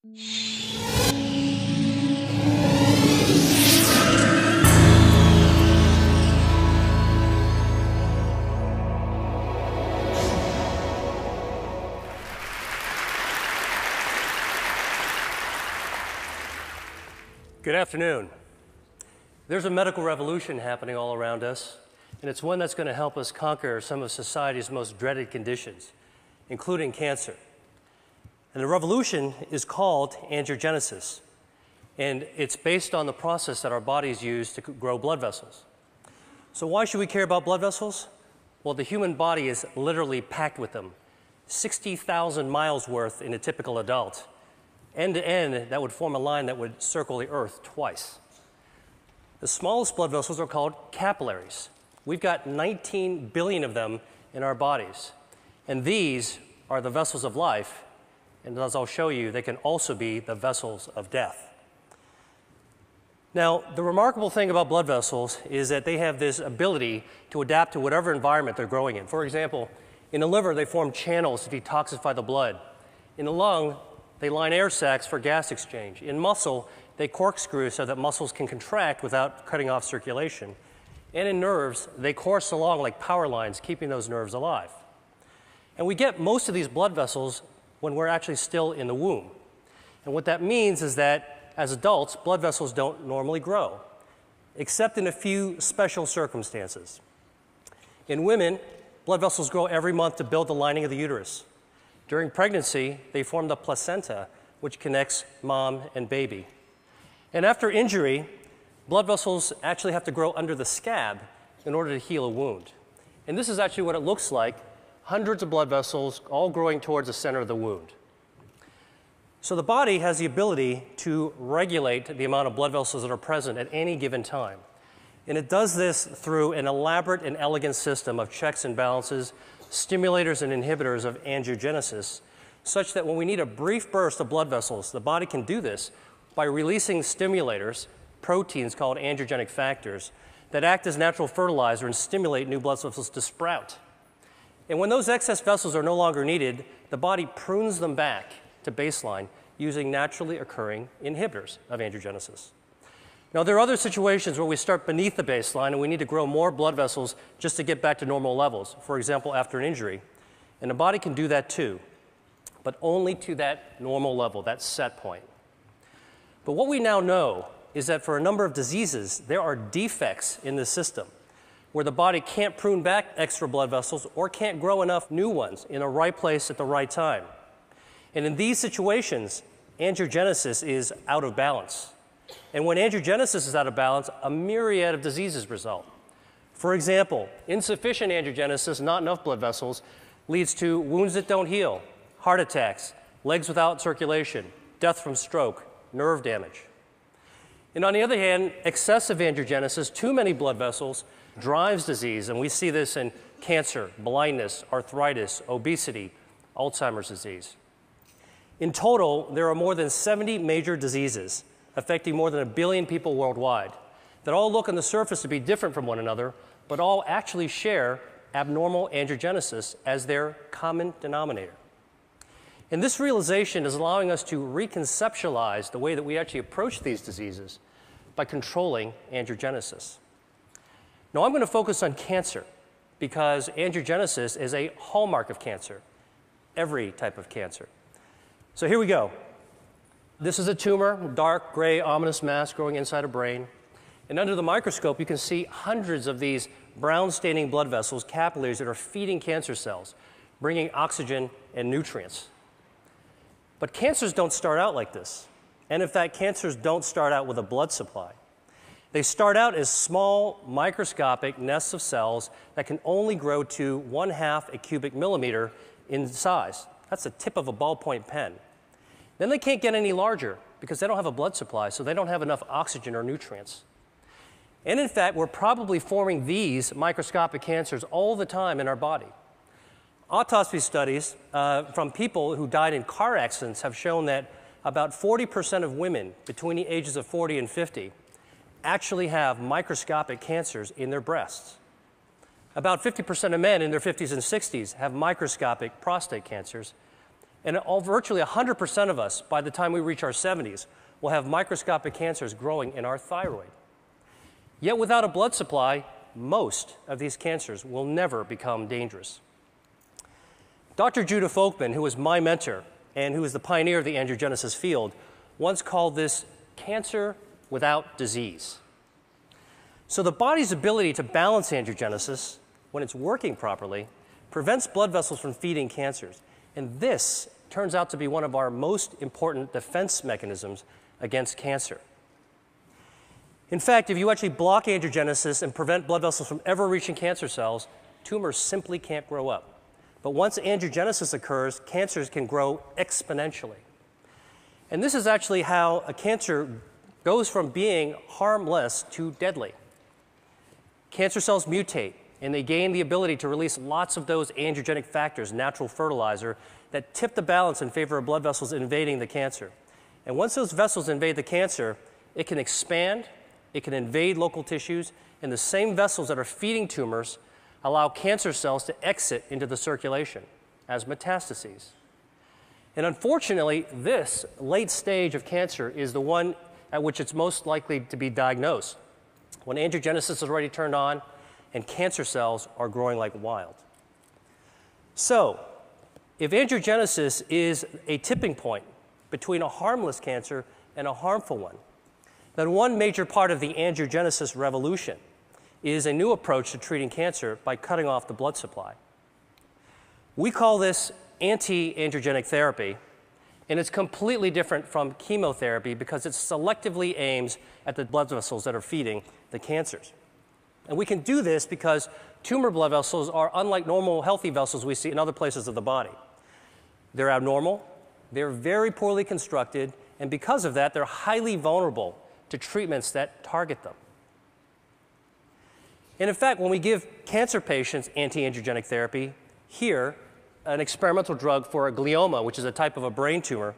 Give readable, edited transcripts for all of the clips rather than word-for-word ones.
Good afternoon. There's a medical revolution happening all around us, and it's one that's going to help us conquer some of society's most dreaded conditions, including cancer. And the revolution is called angiogenesis, and it's based on the process that our bodies use to grow blood vessels. So why should we care about blood vessels? Well, the human body is literally packed with them, 60,000 miles worth in a typical adult. End to end, that would form a line that would circle the Earth twice. The smallest blood vessels are called capillaries. We've got 19 billion of them in our bodies. And these are the vessels of life. And as I'll show you, they can also be the vessels of death. Now, the remarkable thing about blood vessels is that they have this ability to adapt to whatever environment they're growing in. For example, in the liver, they form channels to detoxify the blood. In the lung, they line air sacs for gas exchange. In muscle, they corkscrew so that muscles can contract without cutting off circulation. And in nerves, they course along like power lines, keeping those nerves alive. And we get most of these blood vessels when we're actually still in the womb. And what that means is that as adults, blood vessels don't normally grow, except in a few special circumstances. In women, blood vessels grow every month to build the lining of the uterus. During pregnancy, they form the placenta, which connects mom and baby. And after injury, blood vessels actually have to grow under the scab in order to heal a wound. And this is actually what it looks like, hundreds of blood vessels all growing towards the center of the wound. So the body has the ability to regulate the amount of blood vessels that are present at any given time. And it does this through an elaborate and elegant system of checks and balances, stimulators and inhibitors of angiogenesis, such that when we need a brief burst of blood vessels, the body can do this by releasing stimulators, proteins called angiogenic factors, that act as natural fertilizer and stimulate new blood vessels to sprout. And when those excess vessels are no longer needed, the body prunes them back to baseline using naturally occurring inhibitors of angiogenesis. Now, there are other situations where we start beneath the baseline and we need to grow more blood vessels just to get back to normal levels, for example, after an injury. And the body can do that too, but only to that normal level, that set point. But what we now know is that for a number of diseases, there are defects in the system where the body can't prune back extra blood vessels or can't grow enough new ones in the right place at the right time. And in these situations, angiogenesis is out of balance. And when angiogenesis is out of balance, a myriad of diseases result. For example, insufficient angiogenesis, not enough blood vessels, leads to wounds that don't heal, heart attacks, legs without circulation, death from stroke, nerve damage. And on the other hand, excessive angiogenesis, too many blood vessels, drives disease. And we see this in cancer, blindness, arthritis, obesity, Alzheimer's disease. In total, there are more than 70 major diseases affecting more than 1 billion people worldwide that all look on the surface to be different from one another, but all actually share abnormal angiogenesis as their common denominator. And this realization is allowing us to reconceptualize the way that we actually approach these diseases by controlling angiogenesis. Now, I'm going to focus on cancer because angiogenesis is a hallmark of cancer, every type of cancer. So here we go. This is a tumor, dark, gray, ominous mass growing inside a brain. And under the microscope, you can see hundreds of these brown-staining blood vessels, capillaries, that are feeding cancer cells, bringing oxygen and nutrients. But cancers don't start out like this. And in fact, cancers don't start out with a blood supply. They start out as small, microscopic nests of cells that can only grow to 1/2 a cubic millimeter in size. That's the tip of a ballpoint pen. Then they can't get any larger because they don't have a blood supply, so they don't have enough oxygen or nutrients. And in fact, we're probably forming these microscopic cancers all the time in our body. Autopsy studies from people who died in car accidents have shown that about 40% of women between the ages of 40 and 50 actually have microscopic cancers in their breasts. About 50% of men in their 50s and 60s have microscopic prostate cancers. And virtually 100% of us, by the time we reach our 70s, will have microscopic cancers growing in our thyroid. Yet without a blood supply, most of these cancers will never become dangerous. Dr. Judah Folkman, who was my mentor and who was the pioneer of the angiogenesis field, once called this cancer without disease. So the body's ability to balance angiogenesis, when it's working properly, prevents blood vessels from feeding cancers. And this turns out to be one of our most important defense mechanisms against cancer. In fact, if you actually block angiogenesis and prevent blood vessels from ever reaching cancer cells, tumors simply can't grow up. But once angiogenesis occurs, cancers can grow exponentially. And this is actually how a cancer goes from being harmless to deadly. Cancer cells mutate, and they gain the ability to release lots of those angiogenic factors, natural fertilizer, that tip the balance in favor of blood vessels invading the cancer. And once those vessels invade the cancer, it can expand, it can invade local tissues, and the same vessels that are feeding tumors allow cancer cells to exit into the circulation as metastases. And unfortunately, this late stage of cancer is the one at which it's most likely to be diagnosed, when angiogenesis is already turned on and cancer cells are growing like wild. So, if angiogenesis is a tipping point between a harmless cancer and a harmful one, then one major part of the angiogenesis revolution is a new approach to treating cancer by cutting off the blood supply. We call this anti-angiogenic therapy, and it's completely different from chemotherapy because it selectively aims at the blood vessels that are feeding the cancers. And we can do this because tumor blood vessels are unlike normal healthy vessels we see in other places of the body. They're abnormal, they're very poorly constructed, and because of that, they're highly vulnerable to treatments that target them. And in fact, when we give cancer patients anti-angiogenic therapy, here, an experimental drug for a glioma, which is a type of a brain tumor,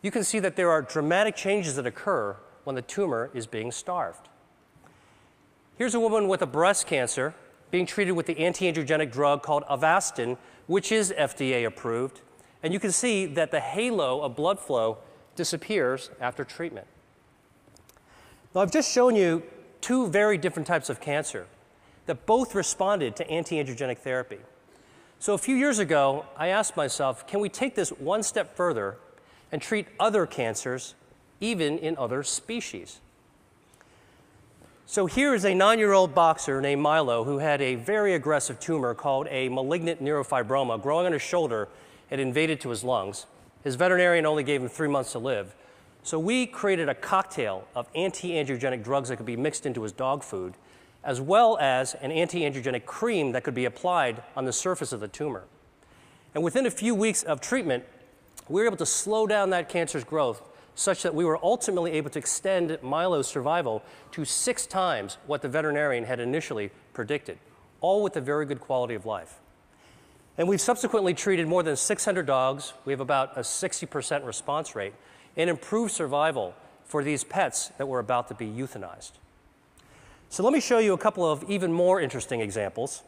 you can see that there are dramatic changes that occur when the tumor is being starved. Here's a woman with a breast cancer being treated with the anti-angiogenic drug called Avastin, which is FDA approved, and you can see that the halo of blood flow disappears after treatment. Now, I've just shown you two very different types of cancer that both responded to anti-angiogenic therapy. So a few years ago, I asked myself, can we take this one step further and treat other cancers, even in other species? So here is a 9-year-old boxer named Milo who had a very aggressive tumor called a malignant neurofibroma growing on his shoulder. It invaded to his lungs. His veterinarian only gave him 3 months to live. So we created a cocktail of anti-angiogenic drugs that could be mixed into his dog food, as well as an anti-angiogenic cream that could be applied on the surface of the tumor. And within a few weeks of treatment, we were able to slow down that cancer's growth such that we were ultimately able to extend Milo's survival to 6 times what the veterinarian had initially predicted, all with a very good quality of life. And we've subsequently treated more than 600 dogs. We have about a 60% response rate and improved survival for these pets that were about to be euthanized. So let me show you a couple of even more interesting examples.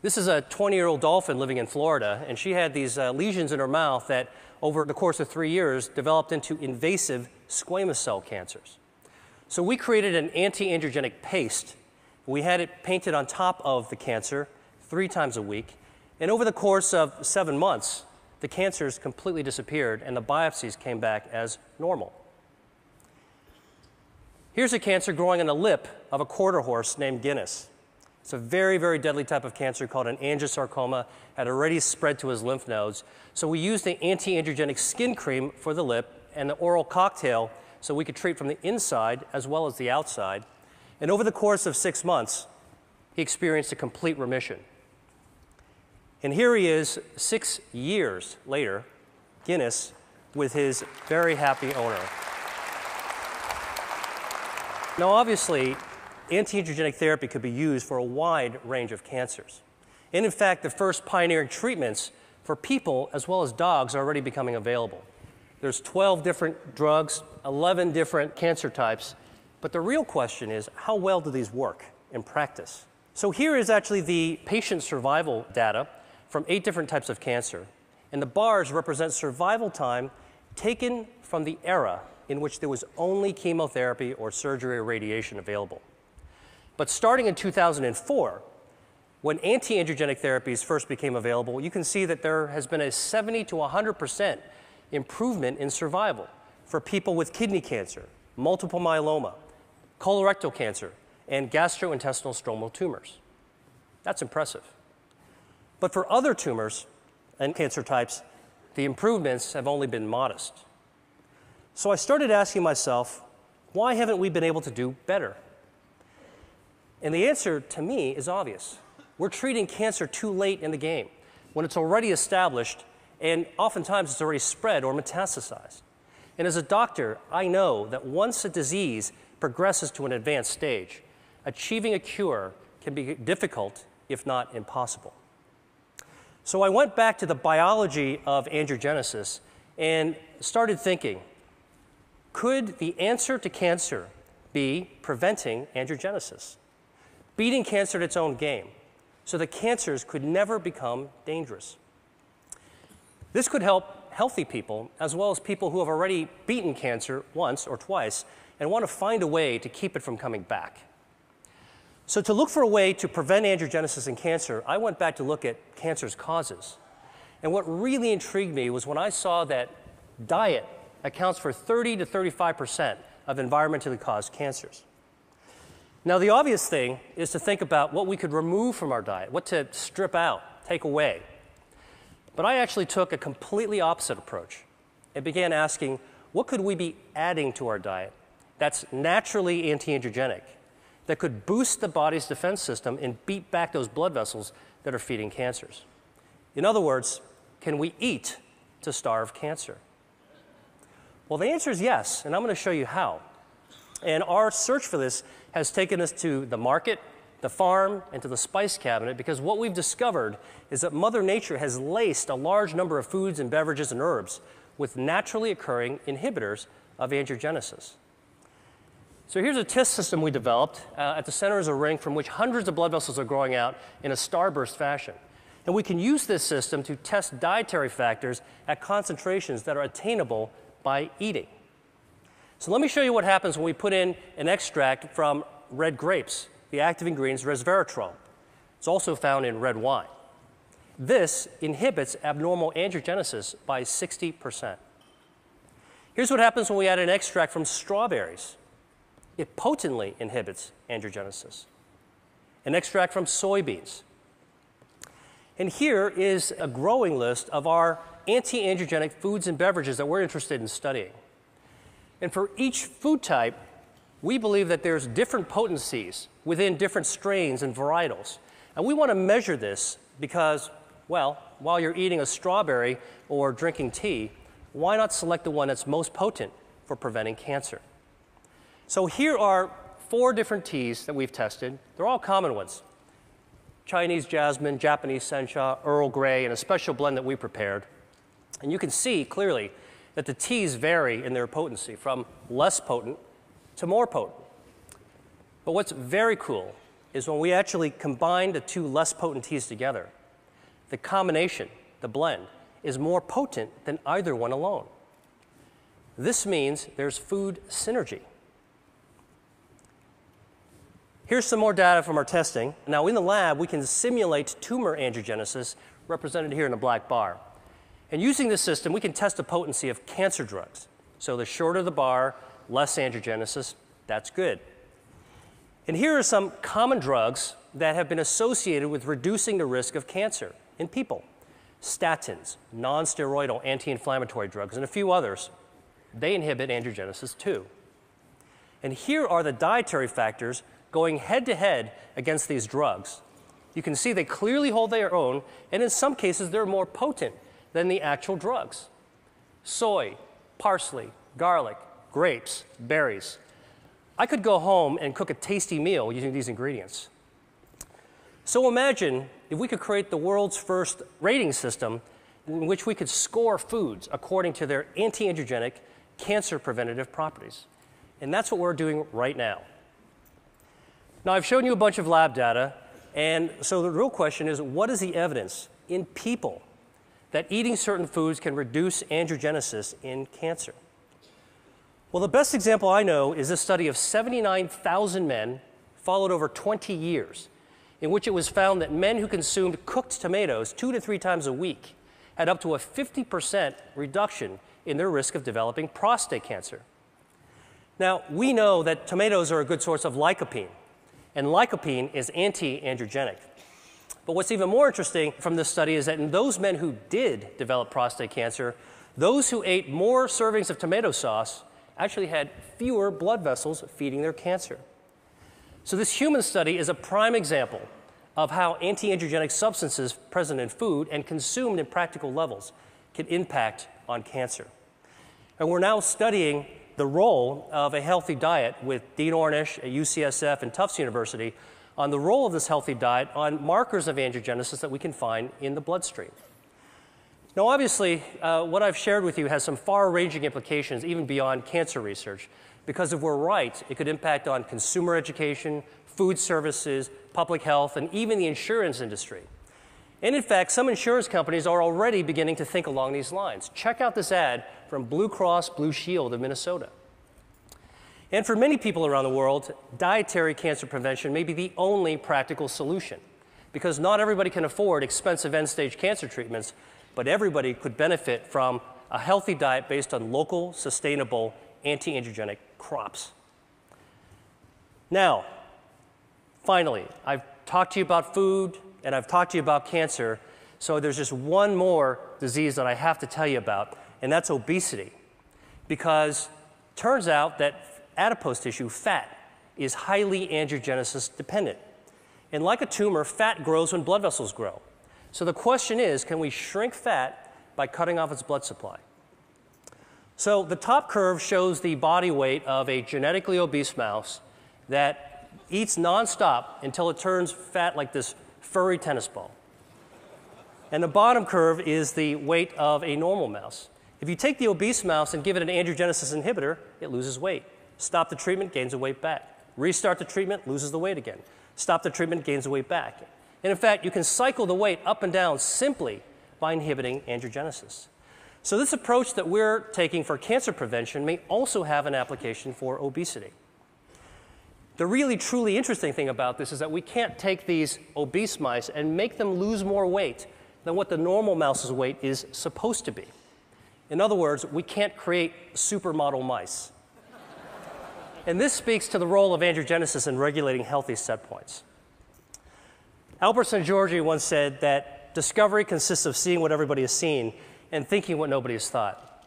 This is a 20-year-old dolphin living in Florida, and she had these lesions in her mouth that, over the course of 3 years, developed into invasive squamous cell cancers. So we created an anti-angiogenic paste. We had it painted on top of the cancer 3 times a week, and over the course of 7 months, the cancers completely disappeared, and the biopsies came back as normal. Here's a cancer growing on the lip of a quarter horse named Guinness. It's a very, very deadly type of cancer called an angiosarcoma, had already spread to his lymph nodes. So we used the anti-angiogenic skin cream for the lip and the oral cocktail so we could treat from the inside as well as the outside. And over the course of 6 months, he experienced a complete remission. And here he is 6 years later, Guinness, with his very happy owner. Now, obviously, anti-angiogenic therapy could be used for a wide range of cancers. And in fact, the first pioneering treatments for people as well as dogs are already becoming available. There's 12 different drugs, 11 different cancer types, but the real question is, how well do these work in practice? So here is actually the patient survival data from 8 different types of cancer. And the bars represent survival time taken from the era in which there was only chemotherapy or surgery or radiation available. But starting in 2004, when anti-angiogenic therapies first became available, you can see that there has been a 70 to 100% improvement in survival for people with kidney cancer, multiple myeloma, colorectal cancer, and gastrointestinal stromal tumors. That's impressive. But for other tumors and cancer types, the improvements have only been modest. So I started asking myself, why haven't we been able to do better? And the answer to me is obvious. We're treating cancer too late in the game, when it's already established and oftentimes it's already spread or metastasized. And as a doctor, I know that once a disease progresses to an advanced stage, achieving a cure can be difficult, if not impossible. So I went back to the biology of angiogenesis and started thinking, could the answer to cancer be preventing angiogenesis, beating cancer at its own game, so that cancers could never become dangerous? This could help healthy people, as well as people who have already beaten cancer once or twice and want to find a way to keep it from coming back. So to look for a way to prevent angiogenesis in cancer, I went back to look at cancer's causes. And what really intrigued me was when I saw that diet accounts for 30 to 35% of environmentally caused cancers. Now, the obvious thing is to think about what we could remove from our diet, what to strip out, take away. But I actually took a completely opposite approach and began asking, what could we be adding to our diet that's naturally anti-angiogenic, that could boost the body's defense system and beat back those blood vessels that are feeding cancers? In other words, can we eat to starve cancer? Well, the answer is yes, and I'm going to show you how. And our search for this has taken us to the market, the farm, and to the spice cabinet, because what we've discovered is that Mother Nature has laced a large number of foods and beverages and herbs with naturally occurring inhibitors of angiogenesis. So here's a test system we developed. At the center is a ring from which hundreds of blood vessels are growing out in a starburst fashion. And we can use this system to test dietary factors at concentrations that are attainable by eating. So let me show you what happens when we put in an extract from red grapes. The active ingredient is resveratrol. It's also found in red wine. This inhibits abnormal angiogenesis by 60%. Here's what happens when we add an extract from strawberries. It potently inhibits angiogenesis. An extract from soybeans. And here is a growing list of our anti-angiogenic foods and beverages that we're interested in studying. And for each food type, we believe that there's different potencies within different strains and varietals. And we want to measure this because, well, while you're eating a strawberry or drinking tea, why not select the one that's most potent for preventing cancer? So here are 4 different teas that we've tested. They're all common ones: Chinese jasmine, Japanese sencha, Earl Grey, and a special blend that we prepared. And you can see clearly that the teas vary in their potency from less potent to more potent. But what's very cool is when we actually combine the 2 less potent teas together, the combination, the blend, is more potent than either one alone. This means there's food synergy. Here's some more data from our testing. Now, in the lab, we can simulate tumor angiogenesis, represented here in the black bar. And using this system, we can test the potency of cancer drugs. So the shorter the bar, less angiogenesis, that's good. And here are some common drugs that have been associated with reducing the risk of cancer in people. Statins, non-steroidal anti-inflammatory drugs, and a few others. They inhibit angiogenesis too. And here are the dietary factors going head-to-head against these drugs. You can see they clearly hold their own, and in some cases they're more potent than the actual drugs. Soy, parsley, garlic, grapes, berries. I could go home and cook a tasty meal using these ingredients. So imagine if we could create the world's first rating system in which we could score foods according to their anti-angiogenic, cancer preventative properties. And that's what we're doing right now. Now, I've shown you a bunch of lab data, and so the real question is, what is the evidence in people that eating certain foods can reduce angiogenesis in cancer. Well, the best example I know is this study of 79,000 men followed over 20 years, in which it was found that men who consumed cooked tomatoes 2 to 3 times a week had up to a 50% reduction in their risk of developing prostate cancer. Now, we know that tomatoes are a good source of lycopene, and lycopene is anti-angiogenic. But what's even more interesting from this study is that in those men who did develop prostate cancer, those who ate more servings of tomato sauce actually had fewer blood vessels feeding their cancer. So this human study is a prime example of how anti-angiogenic substances present in food and consumed in practical levels can impact on cancer. And we're now studying the role of a healthy diet with Dean Ornish at UCSF and Tufts University on the role of this healthy diet on markers of angiogenesis that we can find in the bloodstream. Now, obviously, what I've shared with you has some far-ranging implications even beyond cancer research, because if we're right, it could impact on consumer education, food services, public health, and even the insurance industry. And in fact, some insurance companies are already beginning to think along these lines. Check out this ad from Blue Cross Blue Shield of Minnesota. And for many people around the world, dietary cancer prevention may be the only practical solution, because not everybody can afford expensive end-stage cancer treatments, but everybody could benefit from a healthy diet based on local, sustainable, anti-angiogenic crops. Now, finally, I've talked to you about food, and I've talked to you about cancer, so there's just one more disease that I have to tell you about, and that's obesity. Because it turns out that adipose tissue, fat, is highly angiogenesis dependent. And like a tumor, fat grows when blood vessels grow. So the question is, can we shrink fat by cutting off its blood supply? So the top curve shows the body weight of a genetically obese mouse that eats nonstop until it turns fat like this furry tennis ball. And the bottom curve is the weight of a normal mouse. If you take the obese mouse and give it an angiogenesis inhibitor, it loses weight. Stop the treatment, gains the weight back. Restart the treatment, loses the weight again. Stop the treatment, gains the weight back. And in fact, you can cycle the weight up and down simply by inhibiting angiogenesis. So this approach that we're taking for cancer prevention may also have an application for obesity. The really, truly interesting thing about this is that we can't take these obese mice and make them lose more weight than what the normal mouse's weight is supposed to be. In other words, we can't create supermodel mice. And this speaks to the role of angiogenesis in regulating healthy set points. Albert Szent-Györgyi once said that discovery consists of seeing what everybody has seen and thinking what nobody has thought.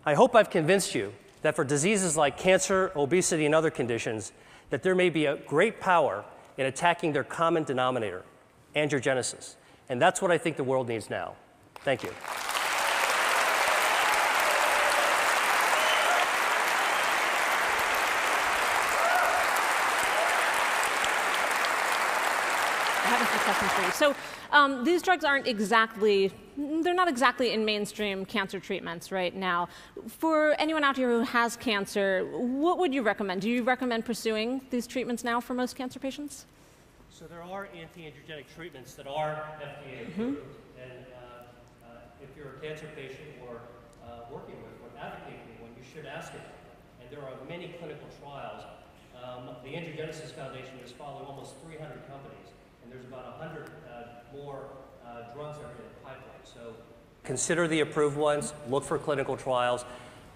I hope I've convinced you that for diseases like cancer, obesity, and other conditions, that there may be a great power in attacking their common denominator, angiogenesis. And that's what I think the world needs now. Thank you. So these drugs aren't exactly, they're not exactly in mainstream cancer treatments right now. For anyone out here who has cancer, what would you recommend? Do you recommend pursuing these treatments now for most cancer patients? So there are anti-angiogenic treatments that are FDA approved. And if you're a cancer patient or working with or advocating one, you should ask about them. And there are many clinical trials. The Angiogenesis Foundation is following almost 300 companies. And there's about 100 more drugs that are in the pipeline. So consider the approved ones, look for clinical trials.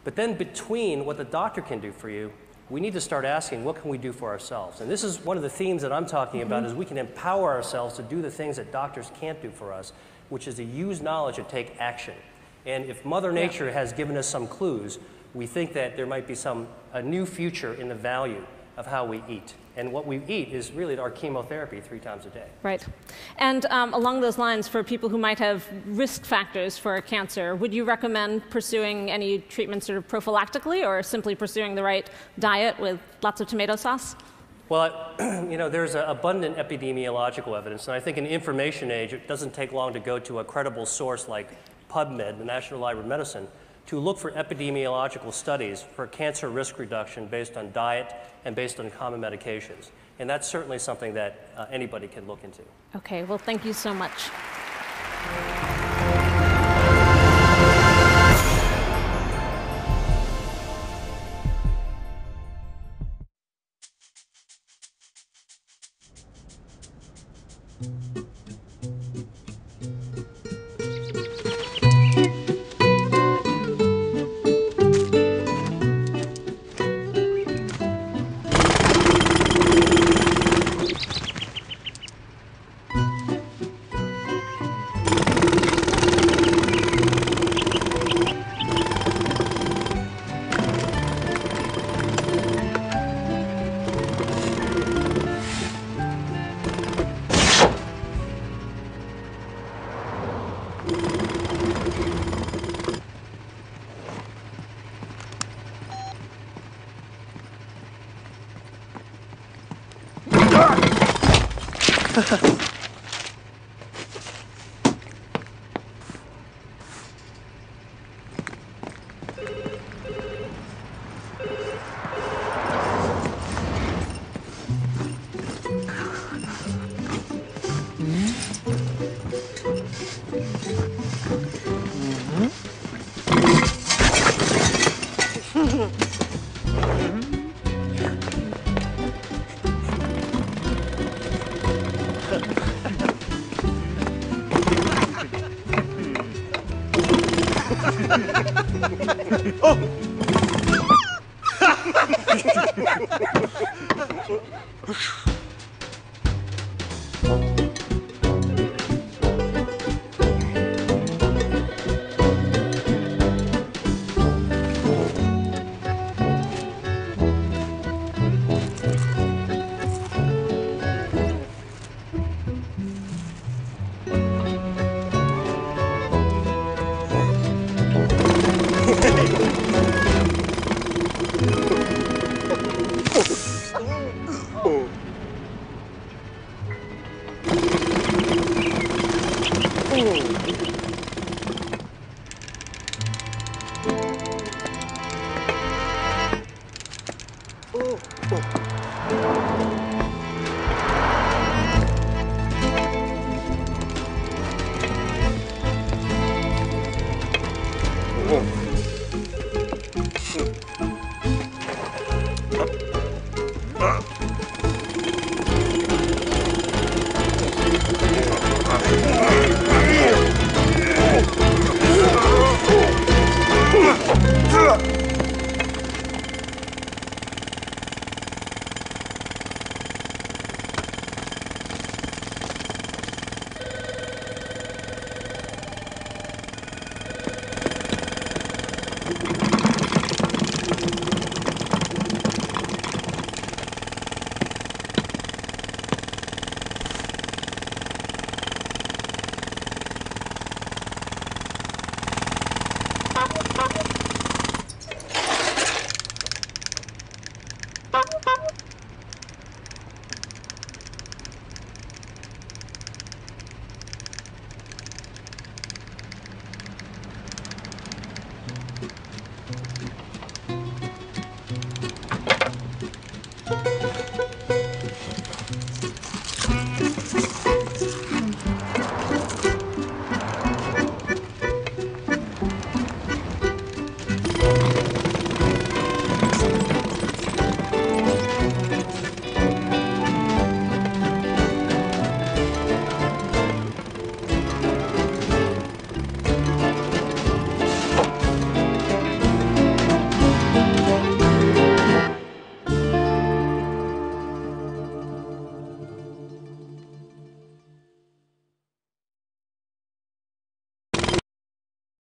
But then between what the doctor can do for you, we need to start asking, what can we do for ourselves? And this is one of the themes that I'm talking about, is we can empower ourselves to do the things that doctors can't do for us, which is to use knowledge and take action. And if Mother Nature has given us some clues, we think that there might be a new future in the value of how we eat. And what we eat is really our chemotherapy 3 times a day. Right. And along those lines, for people who might have risk factors for cancer, would you recommend pursuing any treatment sort of prophylactically, or simply pursuing the right diet with lots of tomato sauce? Well, you know, there's abundant epidemiological evidence, and I think in the information age, it doesn't take long to go to a credible source like PubMed, the National Library of Medicine, to look for epidemiological studies for cancer risk reduction based on diet and based on common medications. And that's certainly something that anybody can look into. Okay, well, thank you so much.